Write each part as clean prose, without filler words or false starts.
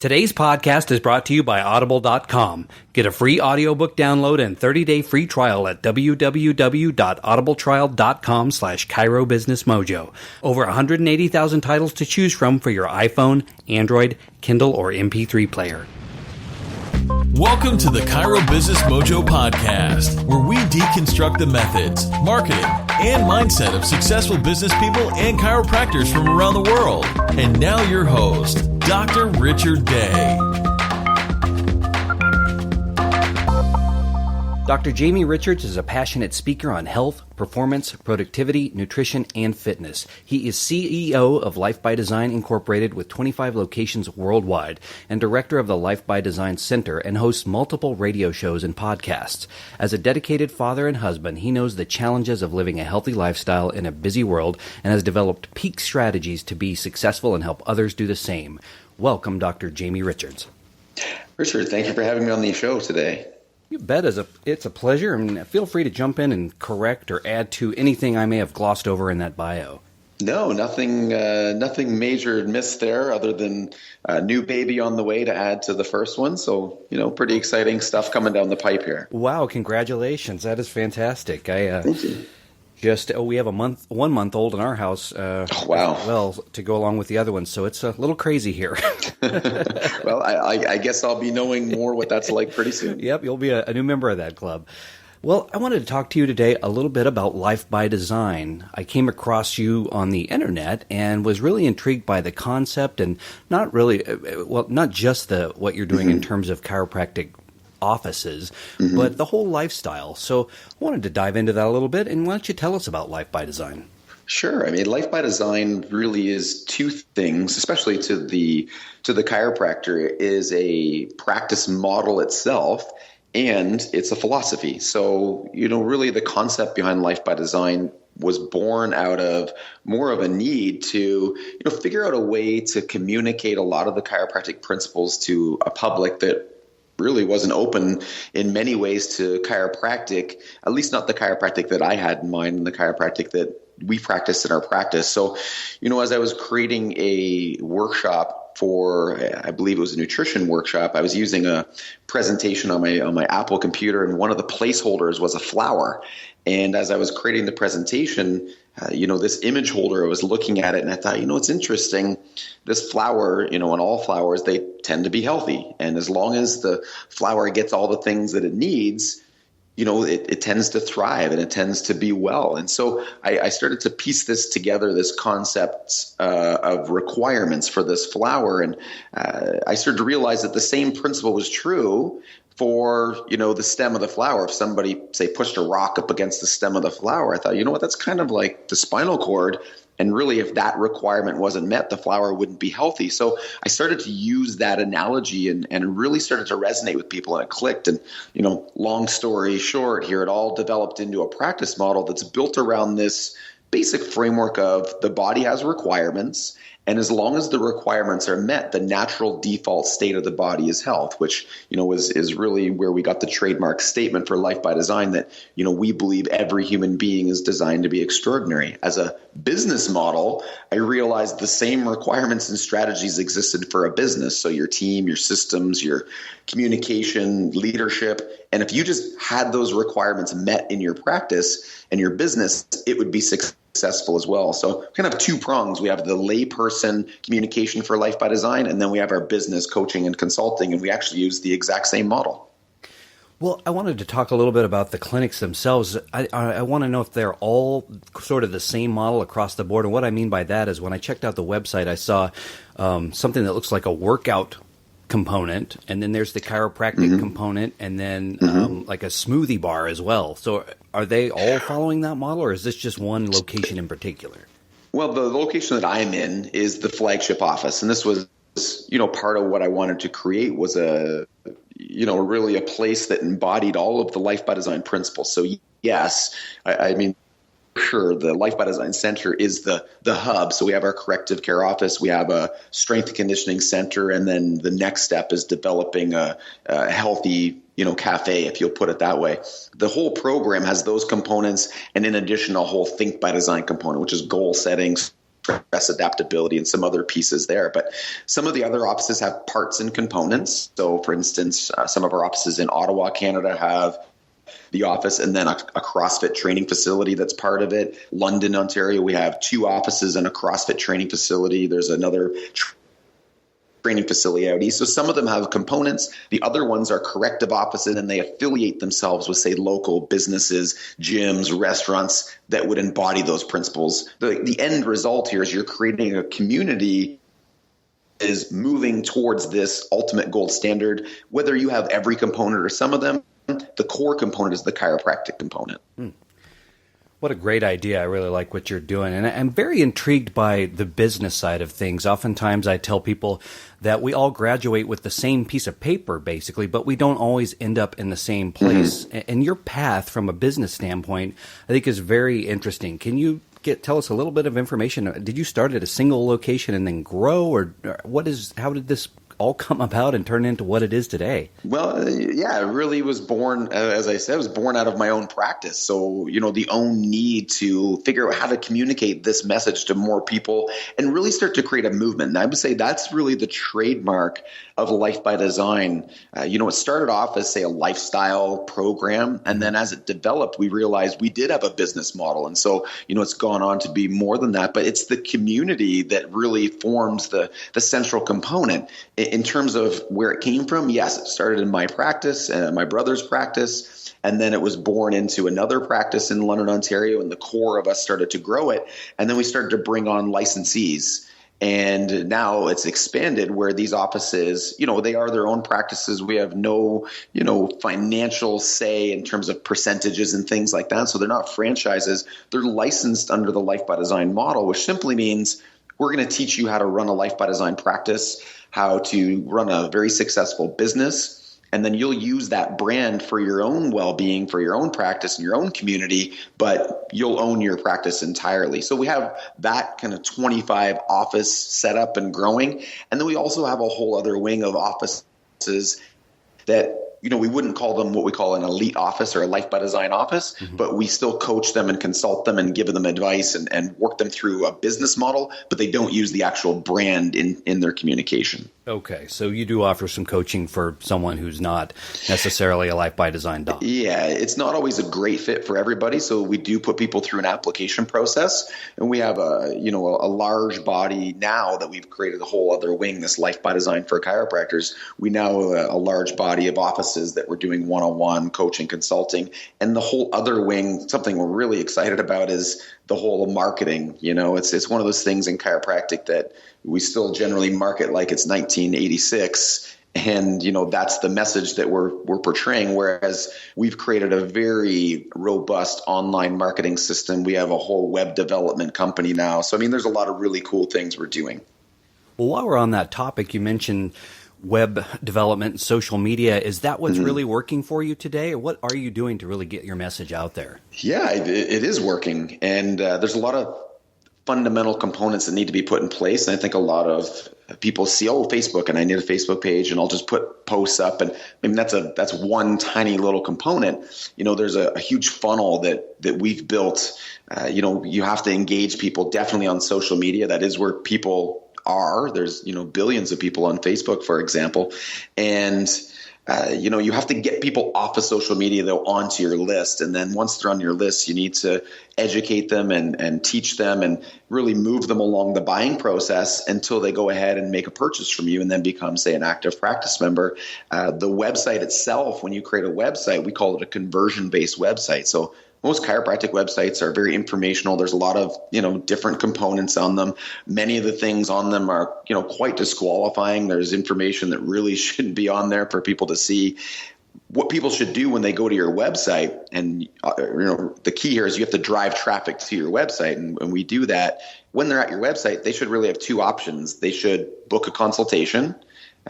Today's podcast is brought to you by Audible.com. Get a free audiobook download and 30-day free trial at www.audibletrial.com/ChiroBusinessMojo. Over 180,000 titles to choose from for your iPhone, Android, Kindle, or MP3 player. Welcome to the Chiro Business Mojo podcast, where we deconstruct the methods, marketing, and mindset of successful business people and chiropractors from around the world. And now your host, Dr. Richard Day. Dr. Jamie Richards is a passionate speaker on health, performance, productivity, nutrition, and fitness. He is CEO of Life by Design Incorporated with 25 locations worldwide and director of the Life by Design Center and hosts multiple radio shows and podcasts. As a dedicated father and husband, he knows the challenges of living a healthy lifestyle in a busy world and has developed peak strategies to be successful and help others do the same. Welcome, Dr. Jamie Richards. Richard, thank you for having me on the show today. You bet. It's a pleasure, and feel free to jump in and correct or add to anything I may have glossed over in that bio. No, nothing major missed there other than a new baby on the way to add to the first one. So, pretty exciting stuff coming down the pipe here. Wow, congratulations. That is fantastic. Thank you. We have a 1 month old in our house. Wow. Well, to go along with the other ones, so it's a little crazy here. Well, I guess I'll be knowing more what that's like pretty soon. Yep, you'll be a new member of that club. Well, I wanted to talk to you today a little bit about Life by Design. I came across you on the internet and was really intrigued by the concept, and not just what you're doing in terms of chiropractic offices, but the whole lifestyle. So I wanted to dive into that a little bit, and why don't you tell us about Life by Design? Sure. I mean, Life by Design really is two things, especially to the chiropractor, is a practice model itself, and it's a philosophy. So, really the concept behind Life by Design was born out of more of a need to, figure out a way to communicate a lot of the chiropractic principles to a public that really wasn't open in many ways to chiropractic, at least not the chiropractic that I had in mind and the chiropractic that we practiced in our practice. So, as I was creating a workshop for, I believe it was a nutrition workshop, I was using a presentation on my Apple computer, and one of the placeholders was a flower. And as I was creating the presentation, this image holder, I was looking at it and I thought, it's interesting. This flower, and all flowers, they tend to be healthy. And as long as the flower gets all the things that it needs, it tends to thrive and it tends to be well. And so I started to piece this together, this concept of requirements for this flower. And I started to realize that the same principle was true for, the stem of the flower. If somebody, say, pushed a rock up against the stem of the flower, I thought, that's kind of like the spinal cord. And really, if that requirement wasn't met, the flower wouldn't be healthy. So I started to use that analogy and really started to resonate with people, and it clicked. And, long story short here, it all developed into a practice model that's built around this basic framework of the body has requirements. And as long as the requirements are met, the natural default state of the body is health, which, is really where we got the trademark statement for Life by Design that, we believe every human being is designed to be extraordinary. As a business model, I realized the same requirements and strategies existed for a business. So your team, your systems, your communication, leadership. And if you just had those requirements met in your practice and your business, it would be successful as well. So kind of two prongs. We have the layperson communication for Life by Design, and then we have our business coaching and consulting, and we actually use the exact same model. Well, I wanted to talk a little bit about the clinics themselves. I want to know if they're all sort of the same model across the board. And what I mean by that is when I checked out the website, I saw something that looks like a workout component, and then there's the chiropractic component, and then like a smoothie bar as well. So are they all following that model, or is this just one location in particular? Well, the location that I'm in is the flagship office, and this was, part of what I wanted to create was really a place that embodied all of the Life by Design principles. So yes, I mean, sure, the Life by Design Center is the hub. So we have our corrective care office, we have a strength and conditioning center, and then the next step is developing a healthy, cafe, if you'll put it that way. The whole program has those components, and in addition, a whole Think by Design component, which is goal setting, stress adaptability and some other pieces there. But some of the other offices have parts and components. So for instance, some of our offices in Ottawa, Canada have the office and then a CrossFit training facility that's part of it. London, Ontario, we have 2 offices and a CrossFit training facility. There's another training facility out east. So some of them have components. The other ones are corrective offices, and they affiliate themselves with, say, local businesses, gyms, restaurants that would embody those principles. The end result here is you're creating a community is moving towards this ultimate gold standard. Whether you have every component or some of them, the core component is the chiropractic component. What a great idea. I really like what you're doing. And I'm very intrigued by the business side of things. Oftentimes I tell people that we all graduate with the same piece of paper, basically, but we don't always end up in the same place. And your path from a business standpoint, I think, is very interesting. Can you tell us a little bit of information? Did you start at a single location and then grow, or how did this all come about and turn into what it is today? Well, yeah, it really was born, as I said, it was born out of my own practice. So, the own need to figure out how to communicate this message to more people and really start to create a movement. And I would say that's really the trademark of Life by Design. It started off as, say, a lifestyle program. And then as it developed, we realized we did have a business model. And so, it's gone on to be more than that. But it's the community that really forms the central component. In terms of where it came from, yes, it started in my practice, my brother's practice, and then it was born into another practice in London, Ontario, and the core of us started to grow it. And then we started to bring on licensees. And now it's expanded where these offices, they are their own practices. We have no, financial say in terms of percentages and things like that. So they're not franchises. They're licensed under the Life by Design model, which simply means we're going to teach you how to run a Life by Design practice, how to run a very successful business, and then you'll use that brand for your own well-being, for your own practice and your own community, but you'll own your practice entirely. So we have that kind of 25 office set up and growing. And then we also have a whole other wing of offices that we wouldn't call them what we call an elite office or a Life by Design office, but we still coach them and consult them and give them advice and work them through a business model, but they don't use the actual brand in their communication. Okay, so you do offer some coaching for someone who's not necessarily a Life by Design doc. Yeah, it's not always a great fit for everybody, so we do put people through an application process, and we have a large body now that we've created a whole other wing, this Life by Design for chiropractors. We now have a large body of offices that we're doing one-on-one coaching, consulting, and the whole other wing, something we're really excited about is the whole marketing. It's one of those things in chiropractic that we still generally market like it's 1986. And, that's the message that we're portraying, whereas we've created a very robust online marketing system. We have a whole web development company now. So, there's a lot of really cool things we're doing. Well, while we're on that topic, you mentioned web development and social media. Is that what's really working for you today? Or what are you doing to really get your message out there? Yeah, it is working. And there's a lot of fundamental components that need to be put in place. And I think a lot of people see, Facebook, and I need a Facebook page, and I'll just put posts up. And that's one tiny little component. There's a huge funnel that we've built. You have to engage people definitely on social media. That is where people are. There's, billions of people on Facebook, for example. And you have to get people off of social media, though, onto your list. And then once they're on your list, you need to educate them and teach them and really move them along the buying process until they go ahead and make a purchase from you and then become, say, an active practice member. The website itself, when you create a website, we call it a conversion-based website. So most chiropractic websites are very informational. There's a lot of, different components on them. Many of the things on them are, quite disqualifying. There's information that really shouldn't be on there for people to see. What people should do when they go to your website, and the key here is you have to drive traffic to your website, and we do that. When they're at your website, they should really have 2 options. They should book a consultation.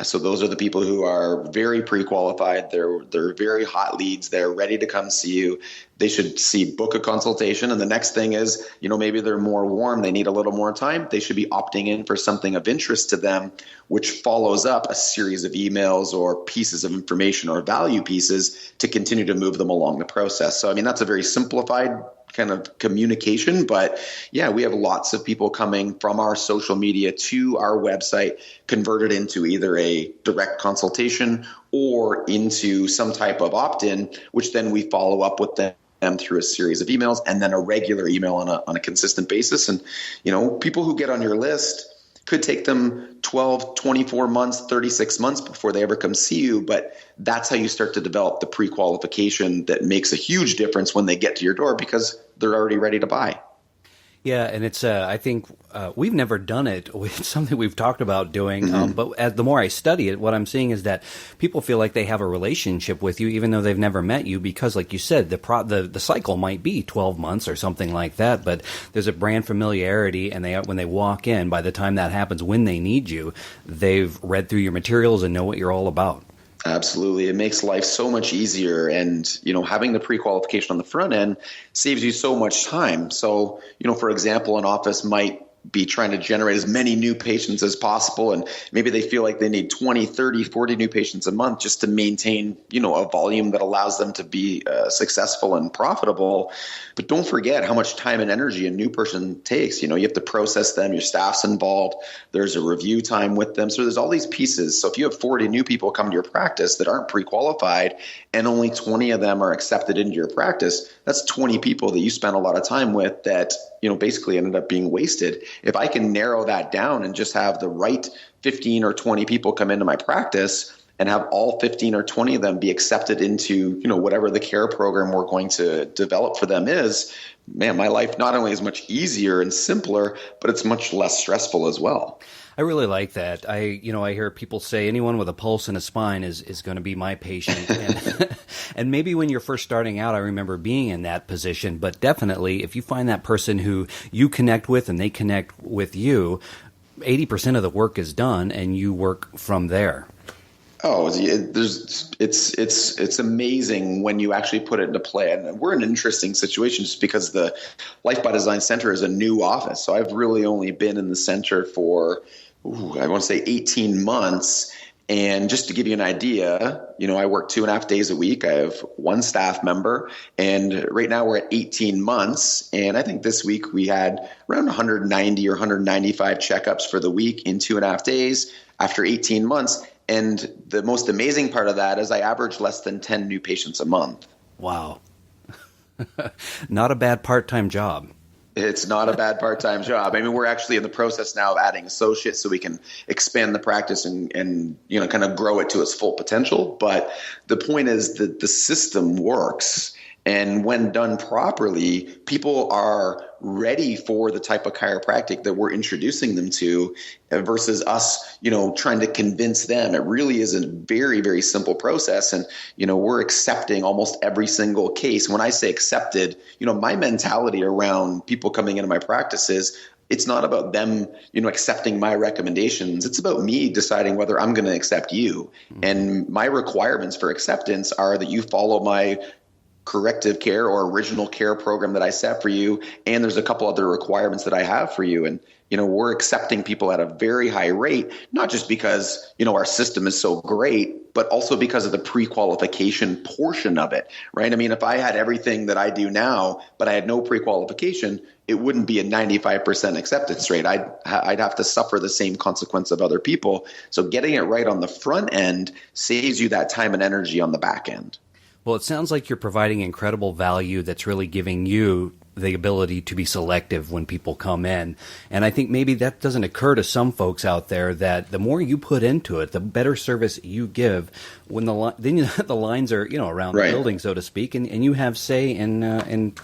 So those are the people who are very pre-qualified. They're very hot leads. They're ready to come see you. They should book a consultation. And the next thing is, maybe they're more warm. They need a little more time. They should be opting in for something of interest to them, which follows up a series of emails or pieces of information or value pieces to continue to move them along the process. So, that's a very simplified kind of communication. But yeah, we have lots of people coming from our social media to our website, converted into either a direct consultation or into some type of opt-in, which then we follow up with them through a series of emails and then a regular email on a consistent basis. And, people who get on your list could take them 12, 24 months, 36 months before they ever come see you. But that's how you start to develop the pre-qualification that makes a huge difference when they get to your door because they're already ready to buy. Yeah, and it's I think we've never done it. It's something we've talked about doing, but the more I study it, what I'm seeing is that people feel like they have a relationship with you, even though they've never met you, because, like you said, the cycle might be 12 months or something like that. But there's a brand familiarity, and when they walk in, by the time that happens, when they need you, they've read through your materials and know what you're all about. Absolutely. It makes life so much easier. And, having the pre-qualification on the front end saves you so much time. So, for example, an office might be trying to generate as many new patients as possible. And maybe they feel like they need 20, 30, 40 new patients a month just to maintain, a volume that allows them to be successful and profitable. But don't forget how much time and energy a new person takes. You have to process them. Your staff's involved. There's a review time with them. So there's all these pieces. So if you have 40 new people come to your practice that aren't pre-qualified and only 20 of them are accepted into your practice, that's 20 people that you spent a lot of time with that, basically ended up being wasted. If I can narrow that down and just have the right 15 or 20 people come into my practice and have all 15 or 20 of them be accepted into, whatever the care program we're going to develop for them is, man, my life not only is much easier and simpler, but it's much less stressful as well. I really like that. I hear people say anyone with a pulse and a spine is going to be my patient. And, and maybe when you're first starting out, I remember being in that position. But definitely, if you find that person who you connect with and they connect with you, 80% of the work is done and you work from there. Oh, it's amazing when you actually put it into play. And we're in an interesting situation just because the Life by Design Center is a new office. So I've really only been in the center for, I want to say 18 months. And just to give you an idea, I work 2.5 days a week. I have one staff member, and right now we're at 18 months. And I think this week we had around 190 or 195 checkups for the week in 2.5 days after 18 months. And the most amazing part of that is I average less than 10 new patients a month. Wow. Not a bad part-time job. It's not a bad part-time job. I mean, we're actually in the process now of adding associates so we can expand the practice and kind of grow it to its full potential. But the point is that the system works. And when done properly, people are ready for the type of chiropractic that we're introducing them to versus us, trying to convince them. It really is a very, very simple process. And, we're accepting almost every single case. When I say accepted, my mentality around people coming into my practice is it's not about them, accepting my recommendations. It's about me deciding whether I'm going to accept you. Mm-hmm. And my requirements for acceptance are that you follow my corrective care or original care program that I set for you. And there's a couple other requirements that I have for you. And, we're accepting people at a very high rate, not just because, our system is so great, but also because of the pre-qualification portion of it, right? I mean, if I had everything that I do now, but I had no pre-qualification, it wouldn't be a 95% acceptance rate. I'd have to suffer the same consequence of other people. So getting it right on the front end saves you that time and energy on the back end. Well, it sounds like you're providing incredible value that's really giving you the ability to be selective when people come in. And I think maybe that doesn't occur to some folks out there, that the more you put into it, the better service you give when the lines are, around the building, so to speak, and you have say in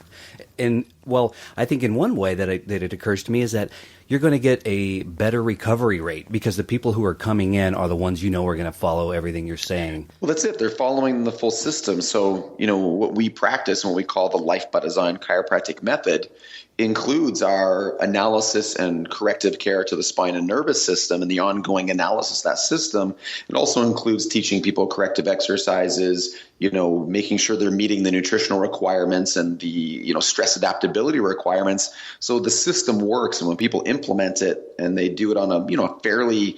well, I think in one way that it occurs to me is that you're going to get a better recovery rate because the people who are coming in are the ones are going to follow everything you're saying. Well, that's it. They're following the full system. So, what we practice and what we call the Life by Design chiropractic method includes our analysis and corrective care to the spine and nervous system and the ongoing analysis of that system. It also includes teaching people corrective exercises, making sure they're meeting the nutritional requirements and the, stress adaptability requirements. So the system works. And when people implement it and they do it on a, fairly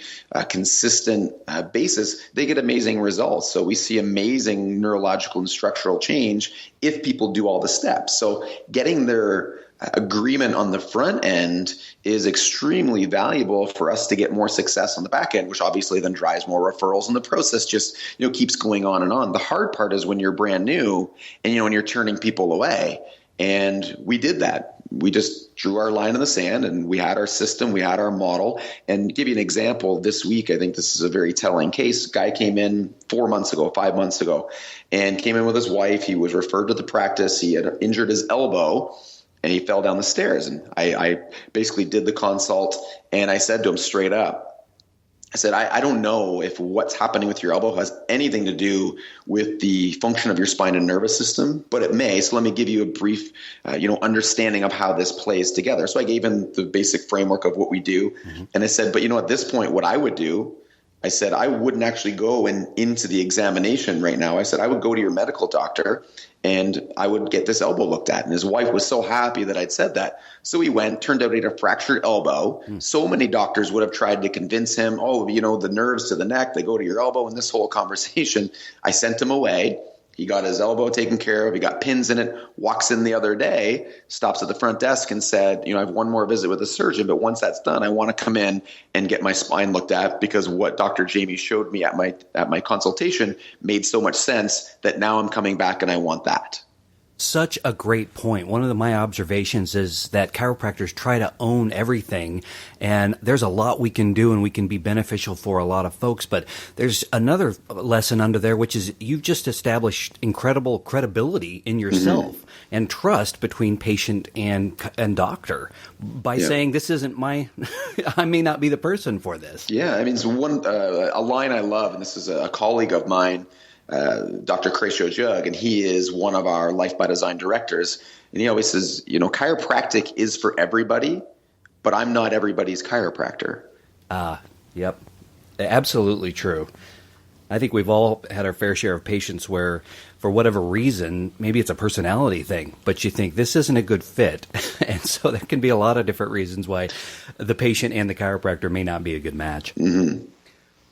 consistent basis, they get amazing results. So we see amazing neurological and structural change if people do all the steps. So getting their agreement on the front end is extremely valuable for us to get more success on the back end, which obviously then drives more referrals, and the process just keeps going on and on. The hard part is when you're brand new and when you're turning people away. And we did that. We just drew our line in the sand, and we had our system, we had our model. And to give you an example, this week, I think this is a very telling case. Guy came in 5 months ago, and came in with his wife. He was referred to the practice. He had injured his elbow, and he fell down the stairs. And I basically did the consult, and I said to him straight up, I said, I don't know if what's happening with your elbow has anything to do with the function of your spine and nervous system, but it may. So let me give you a brief, understanding of how this plays together. So I gave him the basic framework of what we do. Mm-hmm. And I said, but at this point, what I would do, I said, I wouldn't actually go into the examination right now. I said, I would go to your medical doctor and I would get this elbow looked at. And his wife was so happy that I'd said that. So he went, turned out he had a fractured elbow. So many doctors would have tried to convince him, the nerves to the neck, they go to your elbow. And this whole conversation, I sent him away. He got his elbow taken care of. He got pins in it, walks in the other day, stops at the front desk and said, I have one more visit with a surgeon, but once that's done, I want to come in and get my spine looked at, because what Dr. Jamie showed me at my consultation made so much sense that now I'm coming back and I want that. Such a great point. One of my observations is that chiropractors try to own everything, and there's a lot we can do and we can be beneficial for a lot of folks. But there's another lesson under there, which is you've just established incredible credibility in yourself and trust between patient and doctor by saying this isn't I may not be the person for this. Yeah, I mean, it's a line I love, and this is a colleague of mine, Dr. Cratio Jug, and he is one of our Life by Design directors. And he always says, chiropractic is for everybody, but I'm not everybody's chiropractor. Yep. Absolutely true. I think we've all had our fair share of patients where, for whatever reason, maybe it's a personality thing, but you think this isn't a good fit. And so there can be a lot of different reasons why the patient and the chiropractor may not be a good match. Mm-hmm.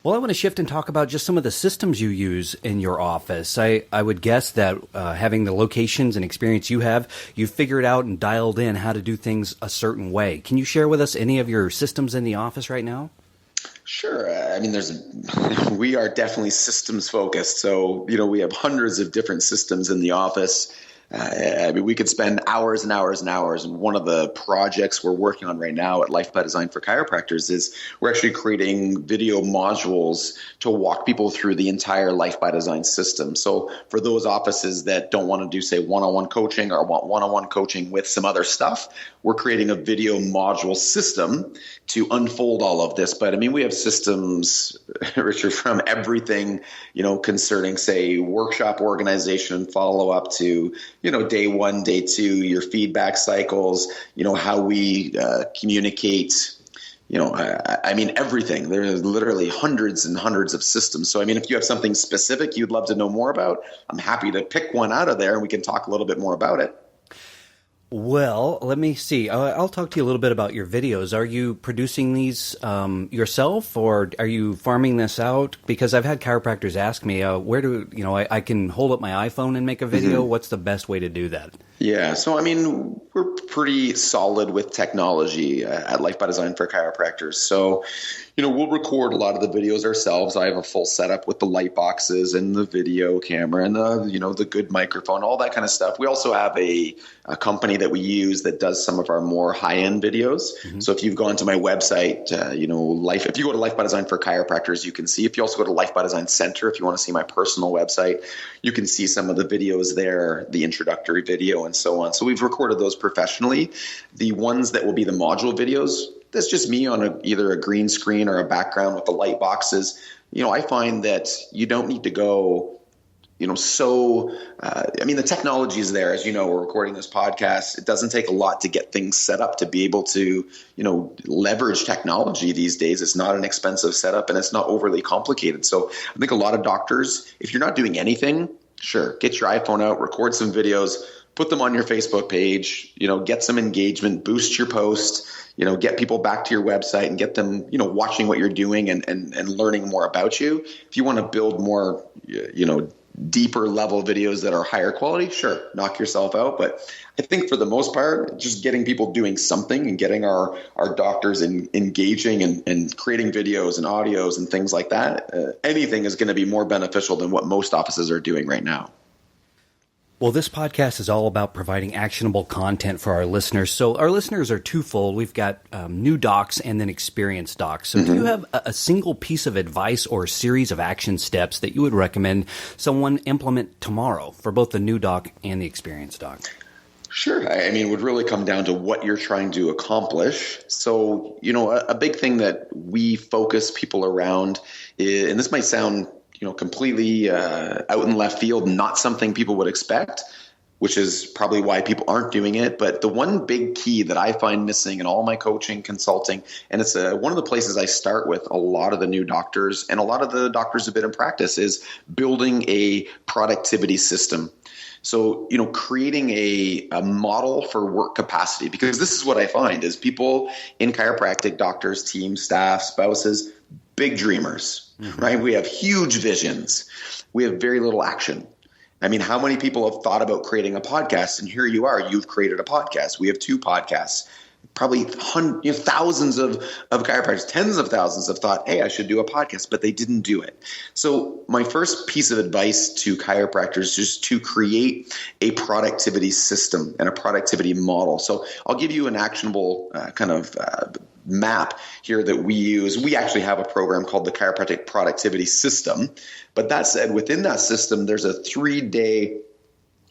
Well, I want to shift and talk about just some of the systems you use in your office. I would guess that having the locations and experience you've figured out and dialed in how to do things a certain way. Can you share with us any of your systems in the office right now? Sure. I mean, we are definitely systems focused. So, we have hundreds of different systems in the office. We could spend hours and hours and hours. And one of the projects we're working on right now at Life by Design for Chiropractors is we're actually creating video modules to walk people through the entire Life by Design system. So for those offices that don't want to do, say, one-on-one coaching or want one-on-one coaching with some other stuff, we're creating a video module system to unfold all of this. But I mean, we have systems, Richard, from everything, concerning, say, workshop organization and follow up to, day one, day two, your feedback cycles, how we communicate, I mean, everything. There's literally hundreds and hundreds of systems. So, I mean, if you have something specific you'd love to know more about, I'm happy to pick one out of there and we can talk a little bit more about it. Well, let me see. I'll talk to you a little bit about your videos. Are you producing these yourself, or are you farming this out? Because I've had chiropractors ask me, where do I can hold up my iPhone and make a video. Mm-hmm. What's the best way to do that? Yeah. So, I mean, we're pretty solid with technology at Life by Design for Chiropractors. So, we'll record a lot of the videos ourselves. I have a full setup with the light boxes and the video camera and the good microphone, all that kind of stuff. We also have a company that we use that does some of our more high-end videos. Mm-hmm. So if you've gone to my website, if you go to Life by Design for Chiropractors, you can see. If you also go to Life by Design Center, if you want to see my personal website, you can see some of the videos there, the introductory video and so on. So we've recorded those professionally. The ones that will be the module videos, that's just me on either a green screen or a background with the light boxes. I find that you don't need to go the technology is there. As you know, we're recording this podcast. It doesn't take a lot to get things set up to be able to, leverage technology these days. It's not an expensive setup and it's not overly complicated. So I think a lot of doctors, if you're not doing anything, sure, get your iPhone out, record some videos, put them on your Facebook page, get some engagement, boost your post, get people back to your website and get them, watching what you're doing and learning more about you. If you want to build more, deeper level videos that are higher quality, sure, knock yourself out. But I think for the most part, just getting people doing something and getting our doctors engaging and creating videos and audios and things like that, anything is going to be more beneficial than what most offices are doing right now. Well, this podcast is all about providing actionable content for our listeners. So our listeners are twofold. We've got new docs and then experienced docs. So do you have a single piece of advice or a series of action steps that you would recommend someone implement tomorrow for both the new doc and the experienced doc? Sure. It would really come down to what you're trying to accomplish. So, a big thing that we focus people around is, and this might sound completely out in left field, not something people would expect, which is probably why people aren't doing it. But the one big key that I find missing in all my coaching, consulting, and it's one of the places I start with a lot of the new doctors and a lot of the doctors who've been in practice, is building a productivity system. So, creating a model for work capacity, because this is what I find is people in chiropractic, doctors, team, staff, spouses, big dreamers, right? We have huge visions. We have very little action. How many people have thought about creating a podcast? And here you are, you've created a podcast. We have 2 podcasts. Probably thousands of chiropractors, tens of thousands have thought, hey, I should do a podcast, but they didn't do it. So my first piece of advice to chiropractors is just to create a productivity system and a productivity model. So I'll give you an actionable map here that we use. We actually have a program called the Chiropractic Productivity System. But that said, within that system, there's a 3-day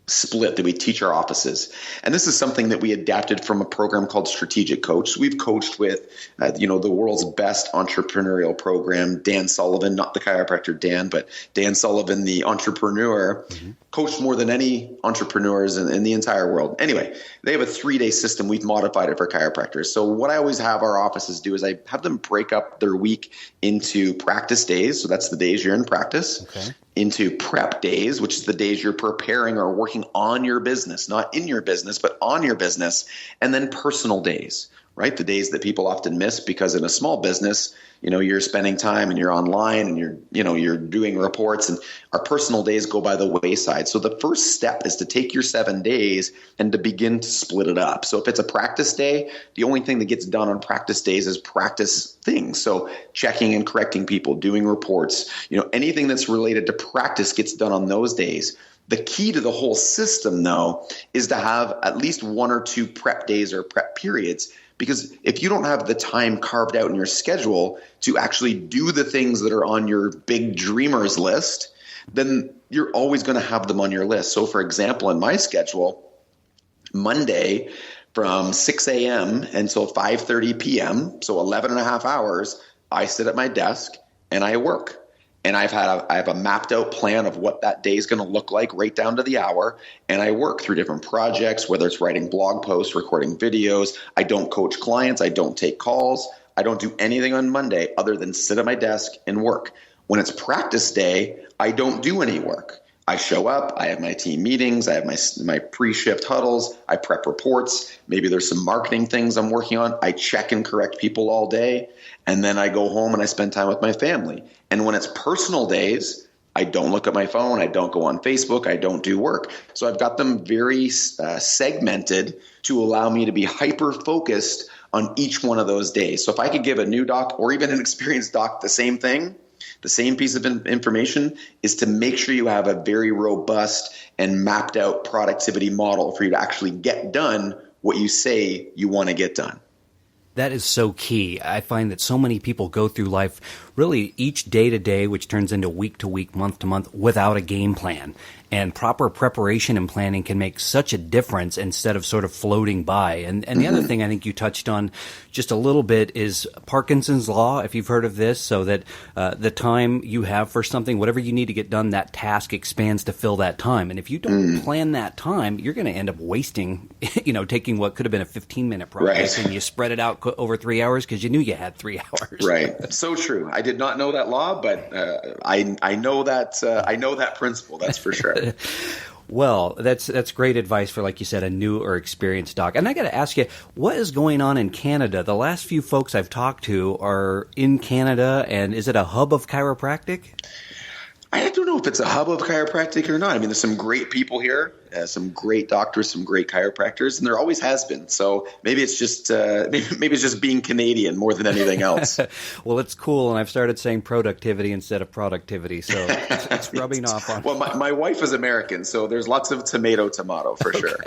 split that we teach our offices. And this is something that we adapted from a program called Strategic Coach. We've coached with, the world's best entrepreneurial program, Dan Sullivan, not the chiropractor Dan, but Dan Sullivan, the entrepreneur, coached more than any entrepreneurs in the entire world. Anyway, they have a 3-day system. We've modified it for chiropractors. So what I always have our offices do is I have them break up their week into practice days. So that's the days you're in practice. Okay. Into prep days, which is the days you're preparing or working on your business, not in your business, but on your business, and then personal days, right? The days that people often miss because in a small business, you're spending time and you're online and you're doing reports, and our personal days go by the wayside. So the first step is to take your 7 days and to begin to split it up. So if it's a practice day, the only thing that gets done on practice days is practice things. So checking and correcting people, doing reports, anything that's related to practice gets done on those days. The key to the whole system, though, is to have at least 1 or 2 prep days or prep periods. Because if you don't have the time carved out in your schedule to actually do the things that are on your big dreamers list, then you're always going to have them on your list. So, for example, in my schedule, Monday from 6 a.m. until 5:30 p.m., so 11 and a half hours, I sit at my desk and I work. And I have a mapped out plan of what that day is going to look like right down to the hour. And I work through different projects, whether it's writing blog posts, recording videos. I don't coach clients. I don't take calls. I don't do anything on Monday other than sit at my desk and work. When it's practice day, I don't do any work. I show up, I have my team meetings, I have my pre-shift huddles, I prep reports, maybe there's some marketing things I'm working on, I check and correct people all day, and then I go home and I spend time with my family. And when it's personal days, I don't look at my phone, I don't go on Facebook, I don't do work. So I've got them very segmented to allow me to be hyper-focused on each one of those days. So if I could give a new doc or even an experienced doc the same thing, the same piece of information, is to make sure you have a very robust and mapped out productivity model for you to actually get done what you say you want to get done. That is so key. I find that so many people go through life really each day to day, which turns into week to week, month to month, without a game plan. And proper preparation and planning can make such a difference instead of sort of floating by. And the other thing I think you touched on just a little bit is Parkinson's law, if you've heard of this, so that the time you have for something, whatever you need to get done, that task expands to fill that time. And if you don't plan that time, you're going to end up wasting, taking what could have been a 15-minute project and you spread it out over 3 hours because you knew you had 3 hours. Right. So true. I did not know that law, but I know that principle. That's for sure. Well, that's great advice for, like you said, a new or experienced doc. And I got to ask you, what is going on in Canada? The last few folks I've talked to are in Canada, and is it a hub of chiropractic? I don't know if it's a hub of chiropractic or not. I mean, there's some great people here, some great doctors, some great chiropractors, and there always has been. So maybe it's just maybe it's just being Canadian more than anything else. Well, it's cool, and I've started saying productivity instead of productivity, so it's rubbing off on. Well, my wife is American, so there's lots of tomato for sure.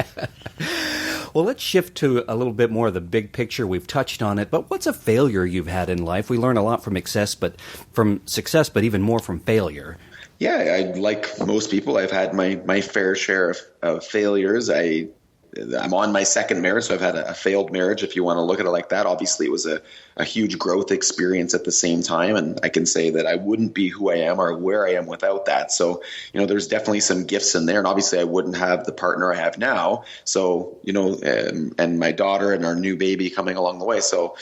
Well, let's shift to a little bit more of the big picture. We've touched on it, but what's a failure you've had in life? We learn a lot from success, but even more from failure. Yeah, like most people, I've had my fair share of failures. I'm on my second marriage, so I've had a failed marriage, if you want to look at it like that. Obviously, it was a huge growth experience at the same time, and I can say that I wouldn't be who I am or where I am without that. So, there's definitely some gifts in there, and obviously I wouldn't have the partner I have now. So, and my daughter and our new baby coming along the way. So,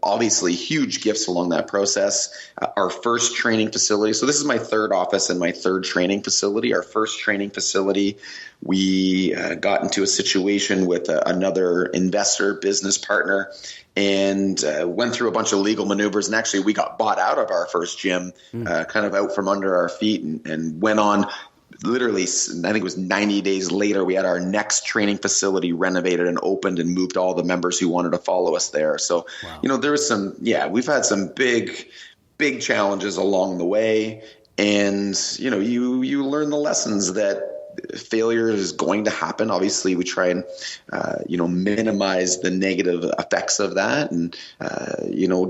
obviously huge gifts along that process. Our first training facility. So this is my third office and my third training facility. Our first training facility, we got into a situation with another investor, business partner, and went through a bunch of legal maneuvers. And actually, we got bought out of our first gym, kind of out from under our feet, and went on. Literally, I think it was 90 days later, we had our next training facility renovated and opened and moved all the members who wanted to follow us there. So, wow. There was we've had some big challenges along the way. And, you learn the lessons that failure is going to happen. Obviously, we try and, minimize the negative effects of that and,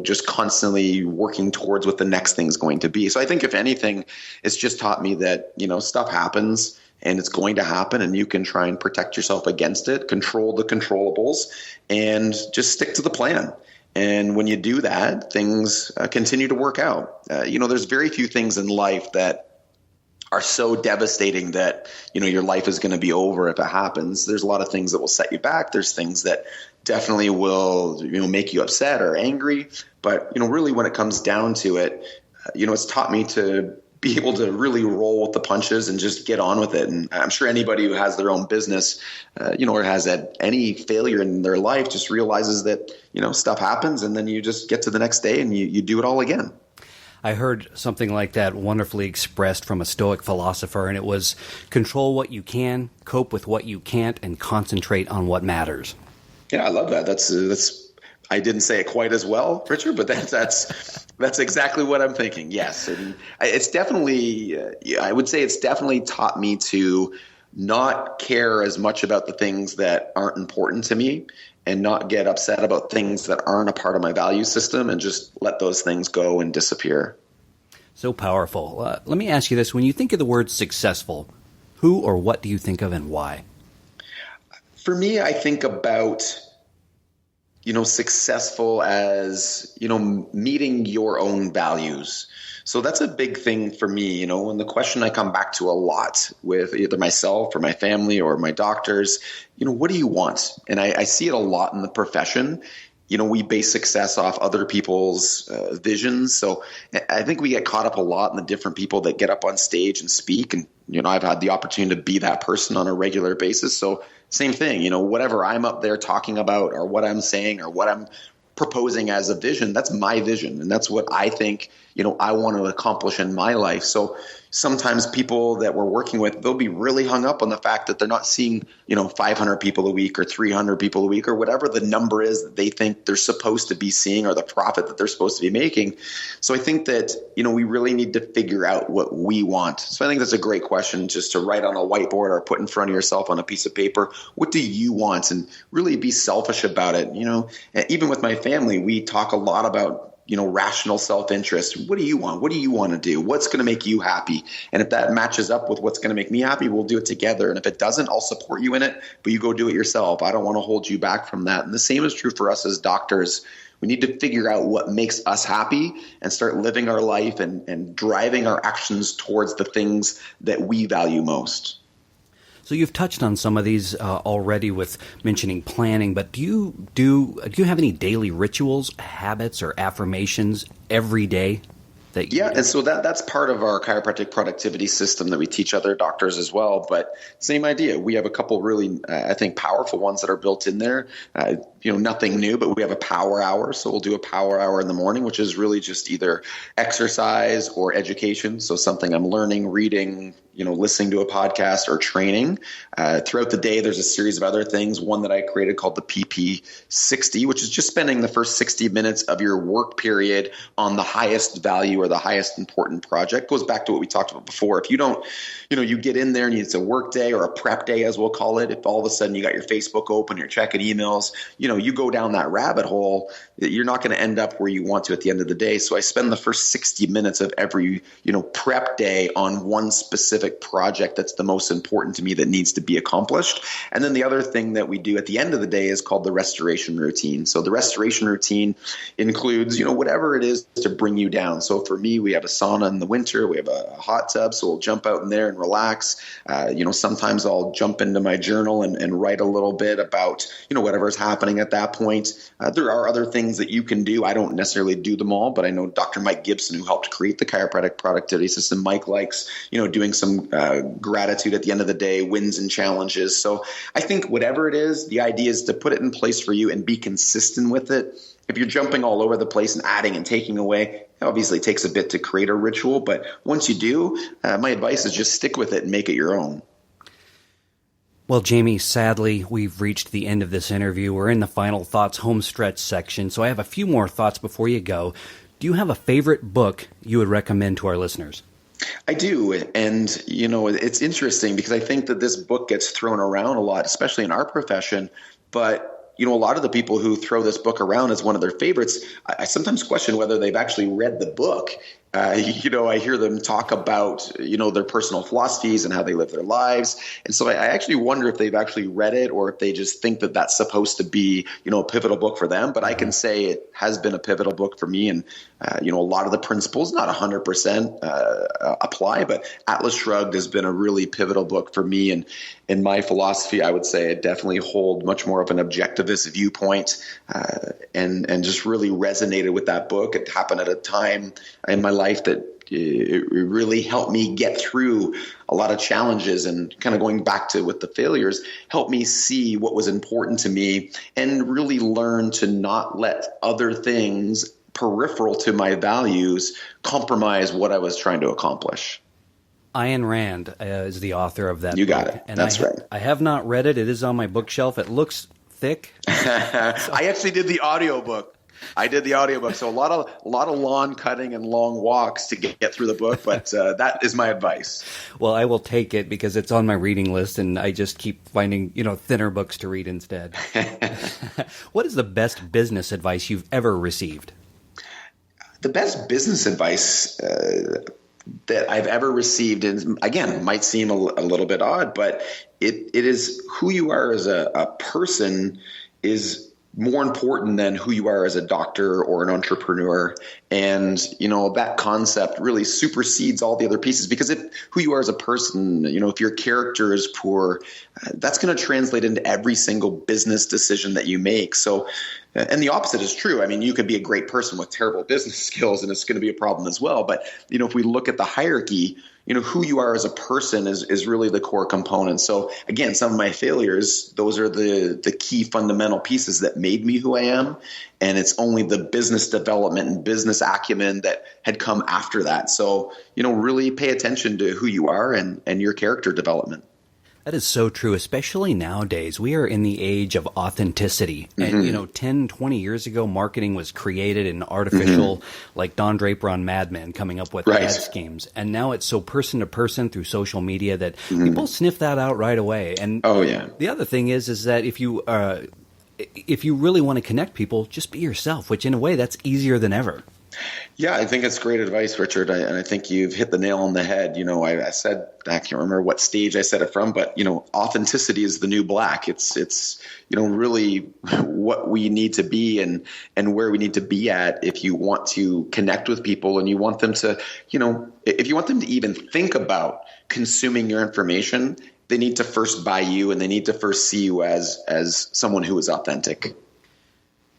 just constantly working towards what the next thing is going to be. So I think if anything, it's just taught me that, stuff happens and it's going to happen and you can try and protect yourself against it, control the controllables, and just stick to the plan. And when you do that, things continue to work out. There's very few things in life that are so devastating that, your life is going to be over if it happens. There's a lot of things that will set you back. There's things that definitely will, make you upset or angry. But, really when it comes down to it, it's taught me to be able to really roll with the punches and just get on with it. And I'm sure anybody who has their own business, or has had any failure in their life just realizes that, stuff happens and then you just get to the next day and you do it all again. I heard something like that wonderfully expressed from a Stoic philosopher, and it was control what you can, cope with what you can't, and concentrate on what matters. Yeah, I love that. That's. I didn't say it quite as well, Richard, but that's exactly what I'm thinking. Yes, and it's definitely. I would say it's definitely taught me to not care as much about the things that aren't important to me, and not get upset about things that aren't a part of my value system, and just let those things go and disappear. So powerful. Let me ask you this. When you think of the word successful, who or what do you think of and why? For me, I think about, successful as, meeting your own values. So that's a big thing for me, and the question I come back to a lot with either myself or my family or my doctors, what do you want? And I see it a lot in the profession. We base success off other people's visions. So I think we get caught up a lot in the different people that get up on stage and speak. And, I've had the opportunity to be that person on a regular basis. So same thing, whatever I'm up there talking about or what I'm saying or what I'm proposing as a vision, that's my vision. And that's what I think, I want to accomplish in my life. So sometimes people that we're working with, they'll be really hung up on the fact that they're not seeing, 500 people a week or 300 people a week or whatever the number is that they think they're supposed to be seeing or the profit that they're supposed to be making. So I think that, we really need to figure out what we want. So I think that's a great question, just to write on a whiteboard or put in front of yourself on a piece of paper. What do you want? And really be selfish about it. Even with my family, we talk a lot about rational self-interest. What do you want? What do you want to do? What's going to make you happy? And if that matches up with what's going to make me happy, we'll do it together. And if it doesn't, I'll support you in it, but you go do it yourself. I don't want to hold you back from that. And the same is true for us as doctors. We need to figure out what makes us happy and start living our life and driving our actions towards the things that we value most. So you've touched on some of these already with mentioning planning, but do you have any daily rituals, habits, or affirmations every day? And so that's part of our chiropractic productivity system that we teach other doctors as well. But same idea. We have a couple really, I think, powerful ones that are built in there. Nothing new, but we have a power hour. So we'll do a power hour in the morning, which is really just either exercise or education. So something I'm learning, reading, listening to a podcast or training. Throughout the day, there's a series of other things. One that I created called the PP60, which is just spending the first 60 minutes of your work period on the highest value or the highest important project. Goes back to what we talked about before. If you don't, you get in there and it's a work day or a prep day, as we'll call it. If all of a sudden you got your Facebook open, you're checking emails, you go down that rabbit hole, you're not going to end up where you want to at the end of the day. So I spend the first 60 minutes of every, prep day on one specific project that's the most important to me that needs to be accomplished. And then the other thing that we do at the end of the day is called the restoration routine. So the restoration routine includes, whatever it is to bring you down. So for me, we have a sauna in the winter, we have a hot tub, so we'll jump out in there and relax. Sometimes I'll jump into my journal and write a little bit about, whatever's happening at that point. There are other things that you can do. I don't necessarily do them all, but I know Dr. Mike Gibson, who helped create the chiropractic productivity system, Mike likes, doing some gratitude at the end of the day, wins and challenges. So I think whatever it is, the idea is to put it in place for you and be consistent with it. If you're jumping all over the place and adding and taking away, it obviously takes a bit to create a ritual. But once you do, my advice is just stick with it and make it your own. Well, Jamie, sadly, we've reached the end of this interview. We're in the final thoughts home stretch section, so I have a few more thoughts before you go. Do you have a favorite book you would recommend to our listeners? I do. And, it's interesting because I think that this book gets thrown around a lot, especially in our profession. But a lot of the people who throw this book around as one of their favorites, I sometimes question whether they've actually read the book. I hear them talk about, their personal philosophies and how they live their lives. And so I actually wonder if they've actually read it or if they just think that that's supposed to be, a pivotal book for them. But I can say it has been a pivotal book for me. And, a lot of the principles, not 100% apply, but Atlas Shrugged has been a really pivotal book for me. And in my philosophy, I would say I definitely hold much more of an objectivist viewpoint and just really resonated with that book. It happened at a time in my life that it really helped me get through a lot of challenges, and kind of going back to with the failures, helped me see what was important to me and really learn to not let other things peripheral to my values compromise what I was trying to accomplish. Ayn Rand is the author of that book. You got it. And That's right. I have not read it. It is on my bookshelf. It looks thick. I actually did the audiobook. So a lot of lawn cutting and long walks to get through the book, but that is my advice. Well, I will take it because it's on my reading list, and I just keep finding, thinner books to read instead. What is the best business advice you've ever received? The best business advice that I've ever received, and again, might seem a little bit odd, but it is who you are as a person is more important than who you are as a doctor or an entrepreneur. And, that concept really supersedes all the other pieces, because if who you are as a person, if your character is poor, that's going to translate into every single business decision that you make. So, and the opposite is true. I mean, you could be a great person with terrible business skills and it's going to be a problem as well. But, if we look at the hierarchy, who you are as a person is really the core component. So again, some of my failures, those are the key fundamental pieces that made me who I am. And it's only the business development and business acumen that had come after that. So, really pay attention to who you are and your character development. That is so true, especially nowadays. We are in the age of authenticity. Mm-hmm. And, 10, 20 years ago, marketing was created and artificial, like Don Draper on Mad Men coming up with ad schemes. And now it's so person to person through social media that people sniff that out right away. And the other thing is that if you really want to connect people, just be yourself, which in a way that's easier than ever. Yeah, I think it's great advice, Richard. And I think you've hit the nail on the head. I said, I can't remember what stage I said it from, but authenticity is the new black. It's really what we need to be and where we need to be at if you want to connect with people and you want them to, if you want them to even think about consuming your information, they need to first buy you and they need to first see you as someone who is authentic.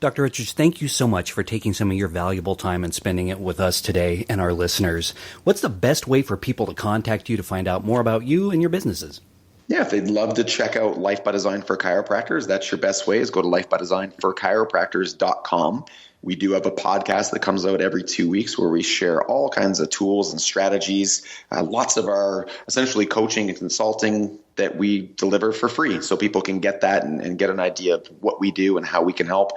Dr. Richards, thank you so much for taking some of your valuable time and spending it with us today and our listeners. What's the best way for people to contact you to find out more about you and your businesses? Yeah, if they'd love to check out Life by Design for Chiropractors, that's your best way is go to lifebydesignforchiropractors.com. We do have a podcast that comes out every 2 weeks where we share all kinds of tools and strategies, lots of our essentially coaching and consulting that we deliver for free so people can get that and get an idea of what we do and how we can help.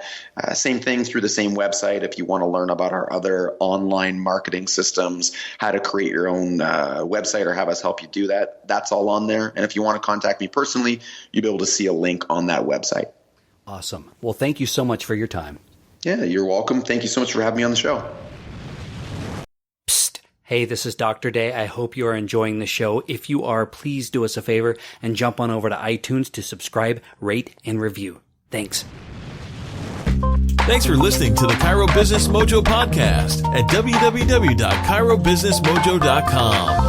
Same thing through the same website. If you want to learn about our other online marketing systems, how to create your own website or have us help you do that, that's all on there. And if you want to contact me personally, you'll be able to see a link on that website. Awesome. Well, thank you so much for your time. Yeah, you're welcome. Thank you so much for having me on the show. Psst. Hey, this is Dr. Day. I hope you are enjoying the show. If you are, please do us a favor and jump on over to iTunes to subscribe, rate, and review. Thanks. Thanks for listening to the Chiro Business Mojo podcast at www.chirobusinessmojo.com.